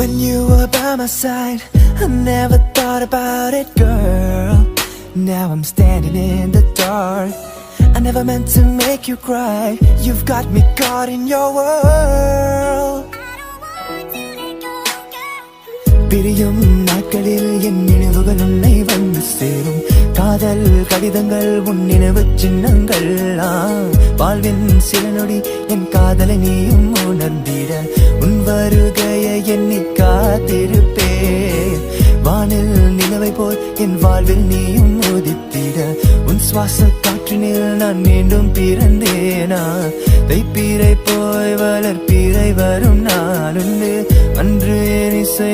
When you were by my side, I never thought about it, girl. Now I'm standing in the dark. I never meant to make you cry. You've got me caught in your world. பிரியும் நாட்களில் என் நினைவுகள் உன்னை வந்து சேரும். காதல் கடிதங்கள் உன் நினைவு சின்னங்கள். வாழ்வின் சில நொடி என் காதலை நீயும் உணர்ந்திட உன் வருகையை எண்ணி காத்திருப்பே. வானில் நிலவை போல் என் வாழ்வில் நீயும் உதித்திட உன் சுவாச காற்றினில் நான் மீண்டும் பிறந்தேனா. தைப்பீரை போய் வளர்ப்பீரை வரும் நாளுண்டு. அன்று என் இசை